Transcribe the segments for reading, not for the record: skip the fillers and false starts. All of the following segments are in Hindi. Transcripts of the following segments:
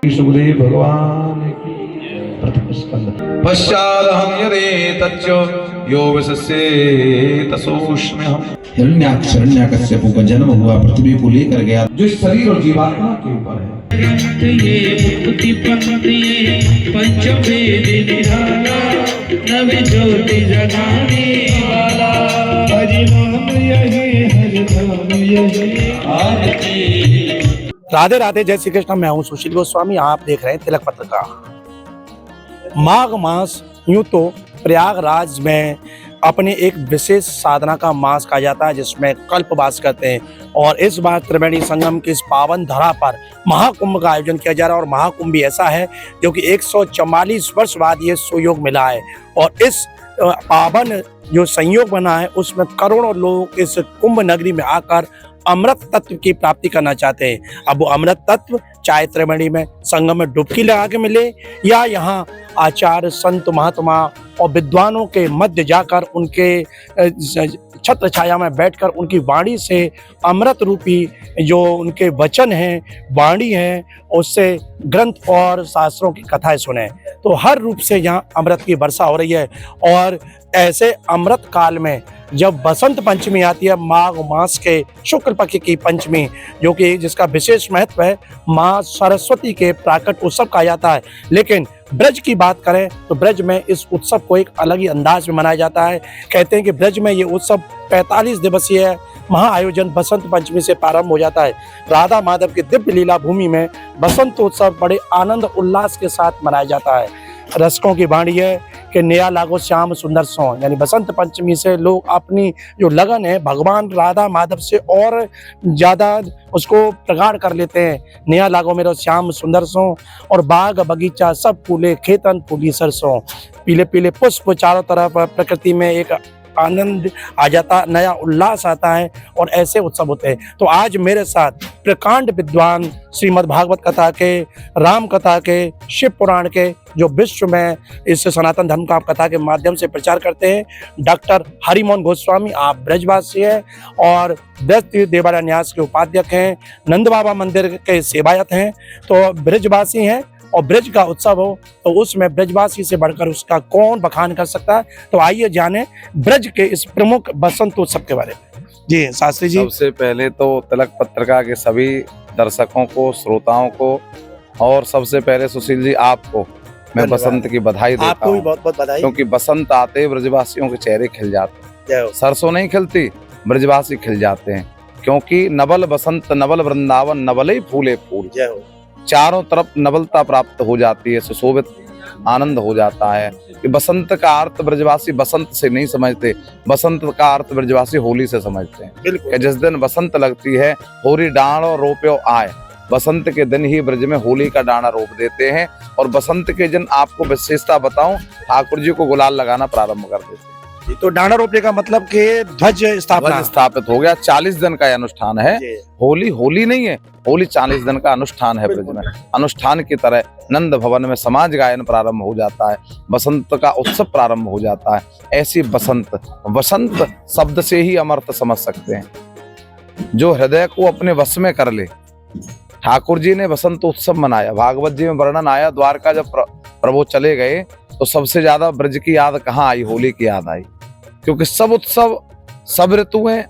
सुखदेव भगवान की प्रथम स्कंद। पश्चादहं यदेतच्च यो विशस्ये तसोऽस्म्यहम्। हिरण्याक्ष हिरण्यकश्यप का जन्म हुआ, पृथ्वी को लेकर गया, जो शरीर और जीवात्मा के ऊपर है। राधे राधे, जय श्री कृष्ण। मैं हूं सुशील गोस्वामी, आप देख रहे हैं तिलक पत्रिका। माघ मास यूं तो प्रयागराज में अपने एक विशेष साधना का मास कहा जाता है, जिसमें कल्पवास करते हैं। और इस बार त्रिवेणी संगम की इस पावन धरा पर महाकुंभ का आयोजन किया जा रहा है। और महाकुंभ भी ऐसा है जो कि 144 वर्ष बाद ये सुयोग मिला है। और इस पावन जो संयोग बना है, उसमें करोड़ों लोग इस कुंभ नगरी में आकर अमृत तत्व की प्राप्ति करना चाहते हैं। अब वो अमृत तत्व चाहे त्रिवेणी में संगम में डुबकी लगा के मिले, या यहाँ आचार्य संत महात्मा और विद्वानों के मध्य जाकर उनके छत्र छाया में बैठकर उनकी वाणी से अमृत रूपी जो उनके वचन हैं, वाणी है, उससे ग्रंथ और शास्त्रों की कथाएं सुने। तो हर रूप से यहाँ अमृत की वर्षा हो रही है। और ऐसे अमृत काल में जब बसंत पंचमी आती है, माघ मास के शुक्ल पक्ष की पंचमी, जो कि जिसका विशेष महत्व है, माँ सरस्वती के प्राकट उत्सव कहा जाता है। लेकिन ब्रज की बात करें तो ब्रज में इस उत्सव को एक अलग ही अंदाज में मनाया जाता है। कहते हैं कि ब्रज में ये उत्सव 45 दिवसीय महा आयोजन बसंत पंचमी से प्रारंभ हो जाता है। राधा माधव की दिव्य लीला भूमि में बसंत उत्सव बड़े आनंद उल्लास के साथ मनाया जाता है। रसिकों की वाणी है कि नया लागो श्याम सुंदर सो, यानी बसंत पंचमी से लोग अपनी जो लगन है भगवान राधा माधव से और ज़्यादा उसको प्रगाढ़ कर लेते हैं। नया लागो मेरो श्याम सुंदर सो, और बाग बगीचा सब फूले, खेतन फूली सरसों, पीले पीले पुष्प चारों तरफ, प्रकृति में एक आनंद आ जाता, नया उल्लास आता है और ऐसे उत्सव होते हैं। तो आज मेरे साथ प्रकांड विद्वान श्रीमद् भागवत कथा के, राम कथा के, शिव पुराण के, जो विश्व में इस सनातन धर्म का कथा के माध्यम से प्रचार करते हैं, डॉक्टर हरिमोहन गोस्वामी, आप ब्रजवासी हैं और ब्रज देवालय न्यास के उपाध्यक्ष हैं, नंद बाबा मंदिर के सेवायत हैं, तो ब्रजवासी हैं। और ब्रज का उत्सव हो तो उसमें ब्रजवासी से बढ़कर उसका कौन बखान कर सकता है। तो आइए जाने ब्रज के इस प्रमुख बसंत उत्सव के बारे में। जी शास्त्री जी। सबसे पहले तो तिलक पत्रिका के सभी दर्शकों को, श्रोताओं को, और सबसे पहले सुशील जी आपको मैं बसंत की बधाई देता हूँ। आपको भी बहुत बहुत बधाई, क्योंकि बसंत आते ब्रजवासियों के चेहरे खिल जाते हैं। सरसों नहीं खिलती, ब्रजवासी खिल जाते हैं। क्योंकि नवल बसंत नवल वृंदावन, नवले फूले फूल, चारों तरफ नवलता प्राप्त हो जाती है, सुशोभित आनंद हो जाता है। कि बसंत का अर्थ ब्रजवासी बसंत से नहीं समझते, बसंत का अर्थ ब्रजवासी होली से समझते हैं। कि जिस दिन बसंत लगती है, होरी डाणो रोप्यो आए, बसंत के दिन ही ब्रज में होली का डाना रोप देते हैं। और बसंत के दिन आपको विशेषता बताऊं, ठाकुर जी को गुलाल लगाना प्रारंभ कर देते हैं। तो डाना रोपने का मतलब कि ध्वज स्थापित हो गया। 40 दिन का अनुष्ठान है। होली नहीं है, होली 40 दिन का अनुष्ठान है। ब्रज में अनुष्ठान की तरह नंद भवन में समाज गायन प्रारंभ हो जाता है, बसंत का उत्सव प्रारंभ हो जाता है। ऐसी बसंत, वसंत शब्द से ही अमर्थ समझ सकते हैं, जो हृदय को अपने वश में कर ले। ठाकुर जी ने बसंत उत्सव मनाया। भागवत जी में वर्णन आया, द्वारका जब प्रभु चले गए तो सबसे ज्यादा ब्रज की याद कहाँ आई? होली की याद आई। क्योंकि सब उत्सव, सब ऋतुएं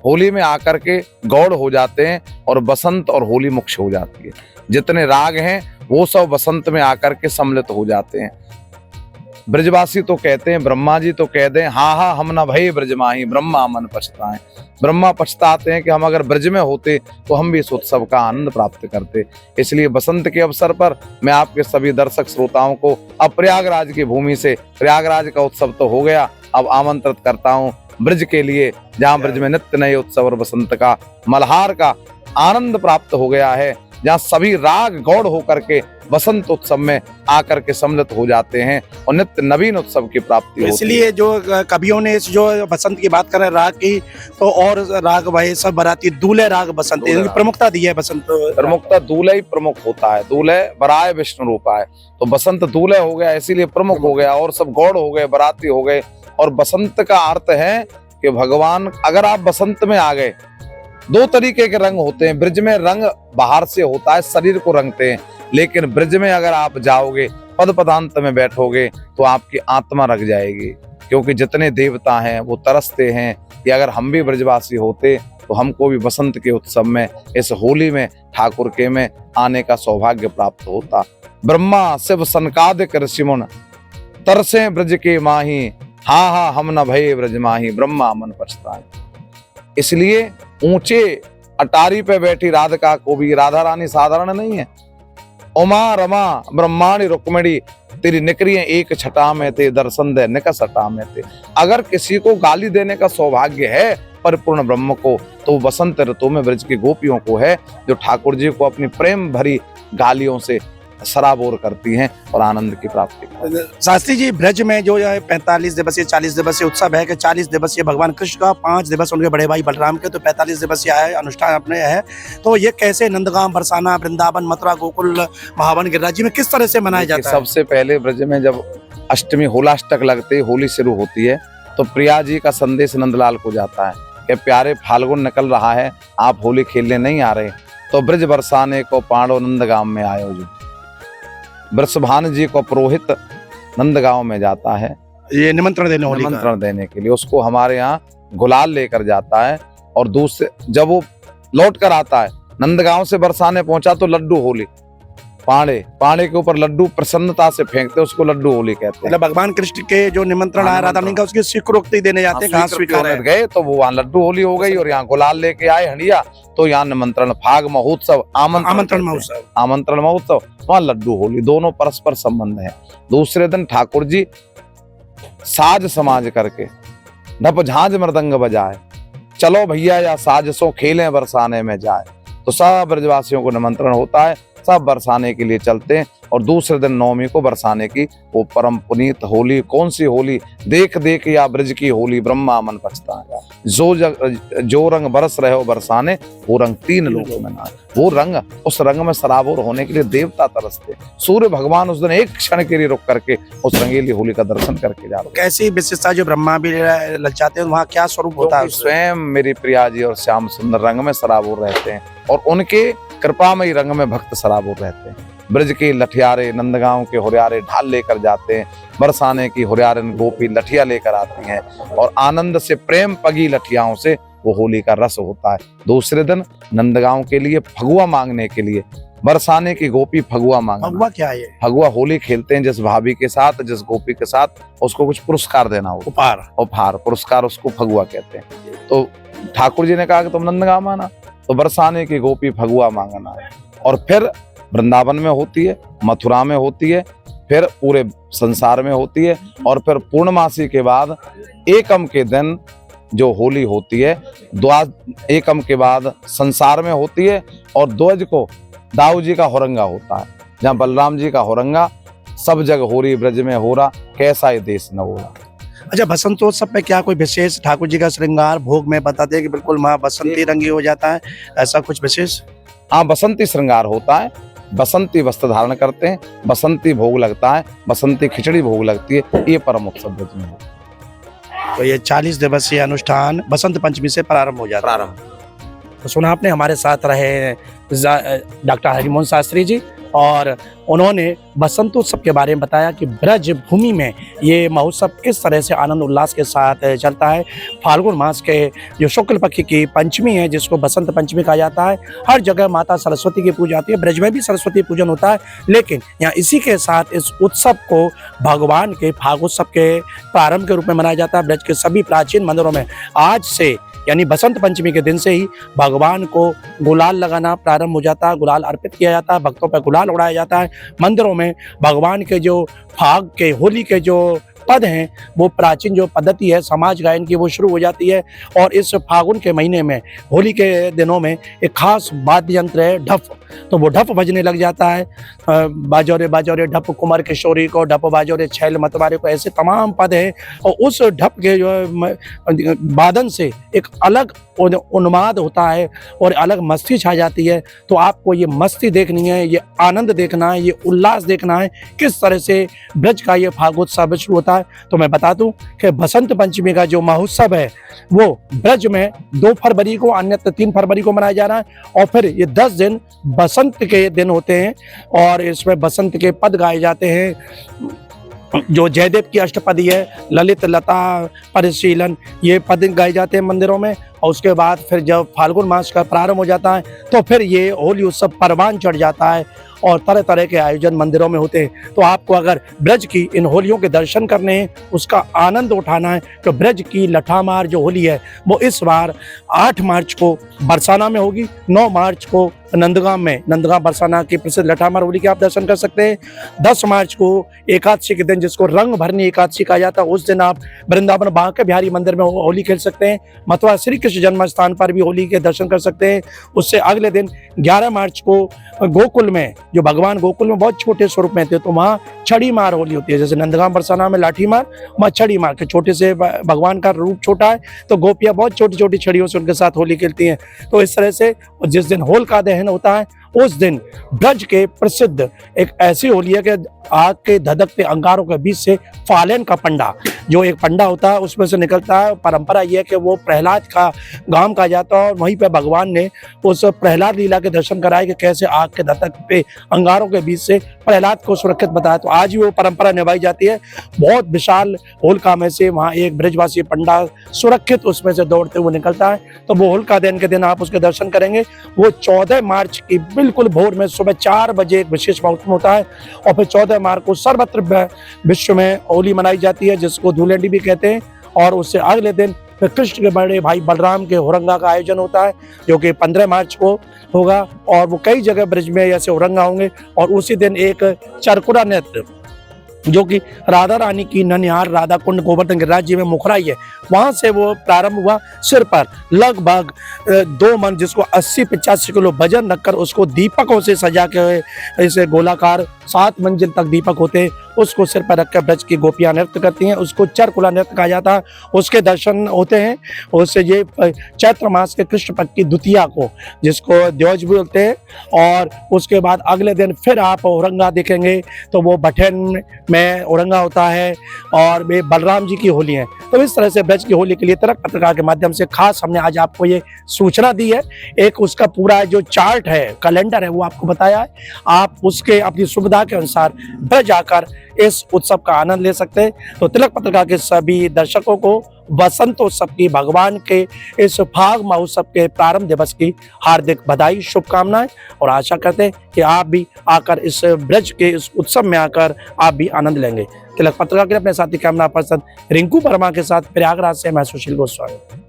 होली में आकर के गौड़ हो जाते हैं और बसंत और होली मुख्य हो जाती है। जितने राग हैं वो सब बसंत में आकर के सम्मिलित हो जाते हैं। ब्रजवासी तो कहते हैं, ब्रह्मा जी तो कह दें, हाँ हाँ हम न भय ब्रज माही, ब्रह्मा मन पछताएं। ब्रह्मा पछताते हैं कि हम अगर ब्रज में होते तो हम भी इस उत्सव का आनंद प्राप्त करते। इसलिए बसंत के अवसर पर मैं आपके सभी दर्शक श्रोताओं को अब प्रयागराज की भूमि से, प्रयागराज का उत्सव तो हो गया, अब आमंत्रित करता हूँ ब्रज के लिए, जहाँ ब्रज में नित्य नए उत्सव और बसंत का मल्हार का आनंद प्राप्त हो गया है, जहाँ सभी राग गौड़ होकर के बसंत उत्सव में आकर के सम्मिलित हो जाते हैं और नित्य नवीन उत्सव की प्राप्ति होती है। इसलिए जो कवियों ने इस जो बसंत की बात करें राग की, तो और राग भाई सब बराती दूल्हे राग बसंत, इनकी प्रमुखता दी है। बसंत प्रमुखता दूल्हे ही प्रमुख होता है। दूल्हे बराए विष्णु रूपा है, तो बसंत दूल्हे हो गया, इसीलिए प्रमुख हो गया। और सब गौड़ हो गए, बराती हो गए। और बसंत का अर्थ है कि भगवान, अगर आप बसंत में आ गए, दो तरीके के रंग होते हैं। ब्रज में रंग बाहर से होता है, शरीर को रंगते हैं, लेकिन ब्रज में अगर आप जाओगे, पद पदांत में बैठोगे तो आपकी आत्मा रख जाएगी, क्योंकि जितने देवता हैं वो तरसते हैं कि अगर हम भी ब्रजवासी होते तो हमको भी बसंत के उत्सव में, इस होली में ठाकुर के में आने का सौभाग्य प्राप्त होता। ब्रह्मा शिव सनकादिक ऋषि मुनि तरसे ब्रज के माही, हाँ हाँ हम न भये ब्रज माही, ब्रह्मा मन पछताए। इसलिए ऊंचे अटारी पे बैठी राधिका को भी, राधा रानी साधारण नहीं है। उमा रमा ब्रह्माणी रुक्मिणी तेरी निकरियां एक छटा में थे, दर्शन दे निकस हटा में थे। अगर किसी को गाली देने का सौभाग्य है परिपूर्ण ब्रह्म को, तो बसंत ऋतु में ब्रज की गोपियों को है, जो ठाकुर जी को अपनी प्रेम भरी गालियों से सराबोर करती हैं और आनंद की प्राप्ति करती हैं। शास्त्री जी, ब्रज में जो है 45 दिवसीय 40 दिवसीय उत्सव है कि 40 दिवसीय भगवान कृष्ण का, 5 दिवस उनके बड़े भाई बलराम के, तो 45 दिवसीय है अनुष्ठान अपने है। तो ये कैसे नंदगांव, बरसाना, वृंदावन, मथुरा, गोकुल, महावन, गिरिराज में किस तरह से मनाया जाता है? सबसे पहले ब्रज में जब अष्टमी होलाष्टक लगते, होली शुरू होती है, तो प्रिया जी का संदेश नंदलाल को जाता है कि प्यारे फाल्गुन निकल रहा है, आप होली खेलने नहीं आ रहे, तो ब्रज बरसाने को पांडव नंदगांव में आयो। जो वृषभान जी को पुरोहित नंदगांव में जाता है ये निमंत्रण देने के लिए, उसको हमारे यहाँ गुलाल लेकर जाता है। और दूसरे जब वो लौट कर आता है, नंदगांव से बरसाने पहुंचा तो लड्डू होली, पाड़े के ऊपर लड्डू प्रसन्नता से फेंकते, उसको लड्डू होली कहते हैं। मतलब भगवान कृष्ण के जो निमंत्रण आया राधा रानी का, उसकी स्वीकृति देने जाते हैं, कहाँ स्वीकार गए तो वो वहाँ लड्डू होली हो गई, और यहाँ गुलाल लेके आए हंडिया, तो यहाँ निमंत्रण, फाग महोत्सव, आमंत्रण महोत्सव, वहाँ लड्डू होली, दोनों परस्पर संबंध है। दूसरे दिन ठाकुर जी साज समाज करके ढप झांझ मृदंग बजाए, चलो भैया या साजसों खेलें बरसाने में जाए, तो सब ब्रजवासियों को निमंत्रण होता है, सब बरसाने के लिए चलते हैं। और दूसरे दिन नवमी को बरसाने की वो परम पुनीत होली, कौन सी होली, देख देख या ब्रज की होली, ब्रह्मा मन पछताए। जो रंग बरस रहे हो बरसाने, वो रंग 3 लोगों में ना, वो रंग, उस रंग में सराबोर होने के लिए देवता तरसते। सूर्य भगवान उस दिन एक क्षण के लिए रुक करके उस रंगीली होली का दर्शन करके जा रहे। कैसी विशेषता जो ब्रह्मा भी ललचाते हैं, वहाँ क्या स्वरूप होता है? स्वयं मेरी प्रिया जी और श्याम सुंदर रंग में सराबोर रहते हैं, और उनके कृपामयी रंग में भक्त सराबोर रहते हैं। ब्रज के लठियारे, नंदगांव के हुरियारे ढाल लेकर जाते हैं, बरसाने की हुरियारन गोपी लठिया लेकर आती हैं, और आनंद से प्रेम पगी लठियाओं से वो होली का रस होता है। दूसरे दिन नंदगांव के लिए फगुआ मांगने के लिए बरसाने की गोपी फगुआ मांगना। फगुआ क्या है? फगुआ होली खेलते हैं जिस भाभी के साथ, जिस गोपी के साथ, उसको कुछ पुरस्कार देना हो, उपहार पुरस्कार, उसको फगुआ कहते हैं। तो ठाकुर जी ने कहा कि तुम नंदगांव आना, तो बरसाने की गोपी फगुआ मांगना है। और फिर वृंदावन में होती है, मथुरा में होती है, फिर पूरे संसार में होती है, और फिर पूर्णमासी के बाद एकम के दिन जो होली होती है, एकम के बाद संसार में होती है, और ध्वज को दाऊ जी का होरंगा होता है, जहाँ बलराम जी का होरंगा, सब जगह हो रही ब्रज में हो रहा, कैसा ये देश न हो रहा। अच्छा, बसंतोत्सव पे क्या कोई विशेष ठाकुर जी का श्रृंगार भोग में बताते हैं कि बिल्कुल माँ बसंती रंगी हो जाता है, ऐसा कुछ विशेष? हाँ, बसंती श्रृंगार होता है, बसंती वस्त्र धारण करते हैं, बसंती भोग लगता है, बसंती खिचड़ी भोग लगती है, ये परम उत्सव ब्रज में होता है। तो ये 40 दिवसीय अनुष्ठान बसंत पंचमी से प्रारंभ हो जाता है। तो सुना आपने, हमारे साथ रहे डॉक्टर हरिमोहन शास्त्री जी, और उन्होंने बसंतोत्सव के बारे में बताया कि ब्रज भूमि में ये महोत्सव किस तरह से आनंद उल्लास के साथ चलता है। फाल्गुन मास के जो शुक्ल पक्ष की पंचमी है, जिसको बसंत पंचमी कहा जाता है, हर जगह माता सरस्वती की पूजा होती है। ब्रज में भी सरस्वती पूजन होता है, लेकिन यहाँ इसी के साथ इस उत्सव को भगवान के फागोत्सव के प्रारंभ के रूप में मनाया जाता है। ब्रज के सभी प्राचीन मंदिरों में आज से, यानी बसंत पंचमी के दिन से ही भगवान को गुलाल लगाना प्रारंभ हो जाता है, गुलाल अर्पित किया जाता है, भक्तों पर गुलाल उड़ाया जाता है। मंदिरों में भगवान के जो फाग के, होली के जो पद हैं, वो प्राचीन जो पद्धति है समाज गायन की, वो शुरू हो जाती है। और इस फागुन के महीने में, होली के दिनों में, एक खास वाद्य यंत्र है ढप, तो वो ढप बजने लग जाता है। बाजोरे बाजोरे ढप कुमार किशोरी को, ढप बाजोरे छैल मतवारे को, ऐसे तमाम पद हैं। और उस ढप के जो वादन से एक अलग उन्माद होता है और अलग मस्ती छा जाती है। तो आपको ये मस्ती देखनी है, ये आनंद देखना है, ये उल्लास देखना है, किस तरह से ब्रज का ये फागोत्सव शुरू होता है। तो मैं बता दूं कि बसंत पंचमी का जो महोत्सव है वो ब्रज में 2 फरवरी को, अन्यत्र 3 फरवरी को मनाया जा रहा है। और फिर ये 10 दिन बसंत के दिन होते हैं और इसमें बसंत के पद गाए जाते हैं। जो जयदेव की अष्टपदी है, ललित लता परिशीलन, ये पद गाए जाते हैं मंदिरों में। और उसके बाद फिर जब फाल्गुन मास का प्रारंभ हो जाता है तो फिर ये होली उत्सव परवान चढ़ जाता है और तरह तरह के आयोजन मंदिरों में होते हैं। तो आपको अगर ब्रज की इन होलियों के दर्शन करने हैं, उसका आनंद उठाना है, तो ब्रज की लठामार जो होली है वो इस बार 8 मार्च को बरसाना में होगी, 9 मार्च को नंदगांव में, नंदगांव बरसाना की प्रसिद्ध लठामार होली के आप दर्शन कर सकते हैं। 10 मार्च को एकादशी के दिन, जिसको रंग भरनी एकादशी कहा जाता है, उस दिन आप वृंदावन बांके बिहारी मंदिर में होली खेल सकते हैं। मथुरा श्री कृष्ण जन्म स्थान पर भी होली के दर्शन कर सकते हैं। उससे अगले दिन 11 मार्च को गोकुल में, जो भगवान गोकुल में बहुत छोटे स्वरूप में थे, तो वहाँ छड़ी मार होली होती है। जैसे नंदगांव बरसाना में लाठी मार, वहाँ छड़ी मार के, छोटे से भगवान का रूप छोटा है तो गोपियाँ बहुत छोटी छोटी छड़ियों से उनके साथ होली खेलती हैं। तो इस तरह से जिस दिन होलिका दहन होता है उस दिन ब्रज के प्रसिद्ध एक ऐसी होली है कि आग के धधकते अंगारों के बीच से फालेन का पंडा, जो एक पंडा होता है उसमें से निकलता है। परंपरा यह है कि वो प्रहलाद का गांव कहा जाता है और वहीं पे भगवान ने उस प्रहलाद लीला के दर्शन कराए कि कैसे आग के धधकते अंगारों के बीच से प्रहलाद को सुरक्षित बताया। तो आज भी वो परंपरा निभाई जाती है। बहुत विशाल होलिका में से वहाँ एक ब्रजवासी पंडा सुरक्षित उसमें से दौड़ते हुए निकलता है। तो वो होलिका दहन के दिन आप उसके दर्शन करेंगे। वो 14 मार्च की बिल्कुल भोर में सुबह 4 बजे एक विशेष मौसम होता है और फिर 14 मार्च को सर्वत्र विश्व में होली मनाई जाती है, जिसको धूलेंडी भी कहते हैं। और उससे अगले दिन फिर कृष्ण के बड़े भाई बलराम के हुरंगा का आयोजन होता है, जो कि 15 मार्च को होगा। और वो कई जगह ब्रज में ऐसे हुरंगा होंगे। और उसी दिन एक चरकुरा नृत्य, जो कि राधा रानी की ननिहाल राधा कुंड गोवर्धन गिरिराज जी में मुखराई है, वहां से वो प्रारंभ हुआ। सिर पर लगभग 2 मन, जिसको 80-85 किलो वजन रखकर उसको दीपकों से सजा के, ऐसे गोलाकार 7 मंजिल तक दीपक होते हैं, उसको सिर पर रखकर ब्रज की गोपियां नृत्य करती हैं। उसको चरकुला नृत्य कहा जाता है। उसके दर्शन होते हैं। उससे ये चैत्र मास के कृष्ण पक्ष की द्वितीया को, जिसको द्योज भी बोलते हैं। और उसके बाद अगले दिन फिर आप औरंगा देखेंगे तो वो बठेन में औरंगा होता है और वे बलराम जी की होली है। तो इस तरह से ब्रज की होली के लिए तिलक पत्रिका के माध्यम से खास हमने आज आपको ये सूचना दी है। एक उसका पूरा जो चार्ट है, कैलेंडर है, वो आपको बताया है। आप उसके अपनी सुविधा के अनुसार ब्रज आकर इस उत्सव का आनंद ले सकते हैं। तो तिलक पत्रिका के सभी दर्शकों को वसंतोत्सव की, भगवान के इस फाग महोत्सव के प्रारंभ दिवस की हार्दिक बधाई, शुभकामनाएं। और आशा करते हैं कि आप भी आकर इस ब्रज के इस उत्सव में आकर आप भी आनंद लेंगे। तिलक पत्रिका के अपने साथी कैमरा पर्सन रिंकू वर्मा के साथ प्रयागराज से मैं सुशील गोस्वामी।